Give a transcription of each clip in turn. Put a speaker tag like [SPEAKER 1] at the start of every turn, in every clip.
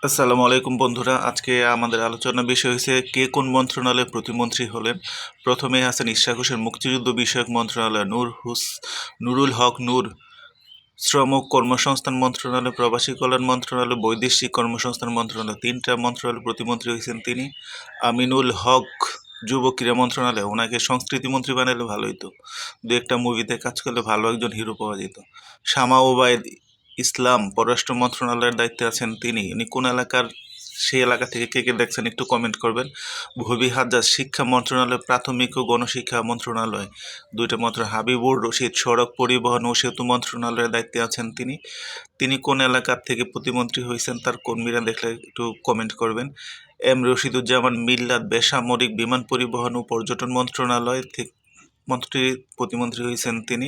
[SPEAKER 1] আসসালামু আলাইকুম বন্ধুরা। আজকে আমাদের আলোচনার বিষয় হচ্ছে কে কোন মন্ত্রণালয়ের প্রতিমন্ত্রী হলেন। প্রথমে আছেন ইশরাক হোসেন, মুক্তিযুদ্ধ বিষয়ক মন্ত্রণালয়; নুরুল হক নূর, শ্রম ও কর্মসংস্থান মন্ত্রণালয়; প্রবাসী কল্যাণ মন্ত্রণালয়; বৈদেশিক কর্মসংস্থান মন্ত্রণালয়। তিনটা মন্ত্রণালয়ের প্রতিমন্ত্রী হয়েছেন তিনি। আমিনুল হক, যুব ক্রীড়া মন্ত্রণালয়, ওনাকে সংস্কৃতি মন্ত্রী বানালে ভালো হতো, দু একটা মুভিতে কাজ করলে ভালো একজন হিরো পাওয়া যেত। শামা ওবায়দ ইসলাম, পররাষ্ট্র মন্ত্রণালয়ের দায়িত্বে আছেন তিনি। উনি কোন এলাকার, সেই এলাকা থেকে কে কে দেখছেন একটু কমেন্ট করবেন। ভবি হাজ্জাজ, শিক্ষা মন্ত্রণালয়, প্রাথমিক ও গণশিক্ষা মন্ত্রণালয়, দুইটা মন্ত্রণালয়। হাবিবুর রশিদ, সড়ক পরিবহন ও সেতু মন্ত্রণালয়ের দায়িত্বে আছেন তিনি। তিনি কোন এলাকার থেকে প্রতিমন্ত্রী হয়েছেন তার কর্মীরা দেখলে একটু কমেন্ট করবেন। এম রশিদুজ্জামান মিল্লাত, বেসামরিক বিমান পরিবহন ও পর্যটন মন্ত্রণালয় থেকে প্রতিমন্ত্রী হয়েছেন তিনি।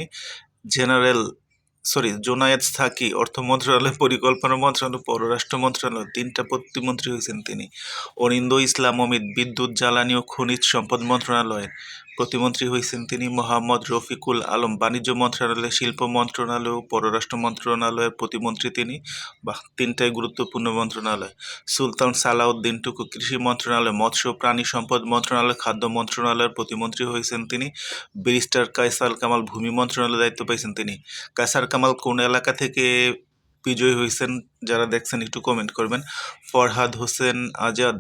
[SPEAKER 1] জোনায়েদ সাকি, অর্থ মন্ত্রণালয়, পরিকল্পনা মন্ত্রণালয়, পররাষ্ট্র মন্ত্রণালয়, তিনটা প্রতিমন্ত্রী হয়েছেন তিনি। অনিন্দ ইসলাম অমিত, বিদ্যুৎ জ্বালানি ও খনিজ সম্পদ মন্ত্রণালয়ের প্রতিমন্ত্রী হয়েছেন তিনি। মোহাম্মদ রফিকুল আলম, বাণিজ্য মন্ত্রণালয়, শিল্প মন্ত্রণালয় ও পররাষ্ট্র মন্ত্রণালয়ের প্রতিমন্ত্রী তিনি। তিনটাই গুরুত্বপূর্ণ মন্ত্রণালয়। সুলতান সালাউদ্দিন টুকু, কৃষি মন্ত্রণালয়, মৎস্য প্রাণী সম্পদ মন্ত্রণালয়, খাদ্য মন্ত্রণালয়ের প্রতিমন্ত্রী হয়েছেন তিনি। ব্যারিস্টার কায়সার কামাল, ভূমি মন্ত্রণালয়ের দায়িত্ব পাইছেন তিনি। কায়সার কামাল কোন এলাকা থেকে বিজয়ী হয়েছেন যারা দেখছেন একটু কমেন্ট করবেন। ফরহাদ হোসেন আজাদ,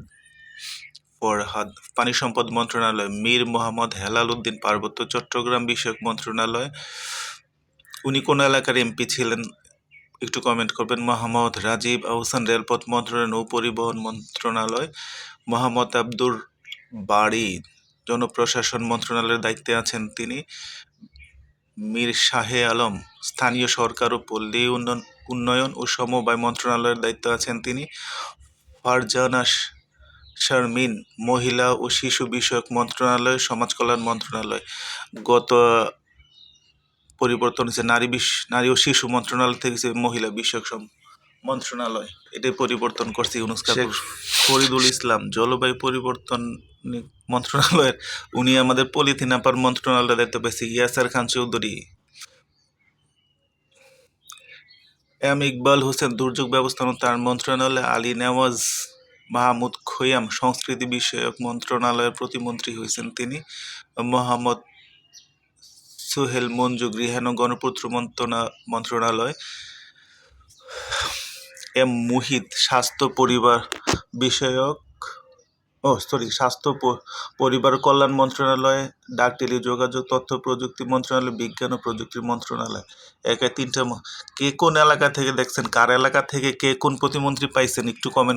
[SPEAKER 1] পানি সম্পদ মন্ত্রণালয়। মীর মোহাম্মদ হেলাল উদ্দিন, পার্বত্য চট্টগ্রাম বিষয়ক মন্ত্রণালয়, উনি কোন এলাকার এমপি ছিলেন একটু কমেন্ট করবেন। মোহাম্মদ রাজীব আহসান, রেলপথ মন্ত্রণালয়, নৌ পরিবহন মন্ত্রণালয়। মোহাম্মদ আব্দুর বাড়ি, জনপ্রশাসন মন্ত্রণালয়ের দায়িত্বে আছেন তিনি। মীর শাহে আলম, স্থানীয় সরকার ও পল্লী উন্নয়ন ও সমবায় মন্ত্রণালয়ের দায়িত্বে আছেন তিনি। ফারজানা শারমিন, মহিলা ও শিশু বিষয়ক মন্ত্রণালয়, সমাজ কল্যাণ মন্ত্রণালয়। গত পরিবর্তন হয়েছে নারী ও শিশু মন্ত্রণালয় থেকে মহিলা বিষয়ক মন্ত্রণালয়, এটাই পরিবর্তন করছে ইউনুস কাপুর। ফরিদুল ইসলাম, জলবায়ু পরিবর্তন মন্ত্রণালয়ের, উনি আমাদের পলিথিন আপার মন্ত্রণালয়ের দায়িত্ব পেয়েছে। ইয়াসার খান চৌধুরী। এম ইকবাল হোসেন, দুর্যোগ ব্যবস্থাপনা তার মন্ত্রণালয়। আলী নেওয়াজ মাহমুদ খৈয়াম, সংস্কৃতি বিষয়ক মন্ত্রণালয়ের প্রতিমন্ত্রী হয়েছেন তিনি। মোহাম্মদ সোহেল মঞ্জু, গৃহায়ণ ও গণপূর্ত মন্ত্রণালয়। এম মুহিত, স্বাস্থ্য পরিবার কল্যাণ মন্ত্রণালয়। ডাক টেলিযোগাযোগ তথ্য প্রযুক্তি মন্ত্রণালয়। বিজ্ঞান ও প্রযুক্তি মন্ত্রণালয়। একে তিনটা। কে কোন এলাকা থেকে দেখছেন, কার এলাকা থেকে কে কোন প্রতিমন্ত্রী পাইছেন একটু কমেন্ট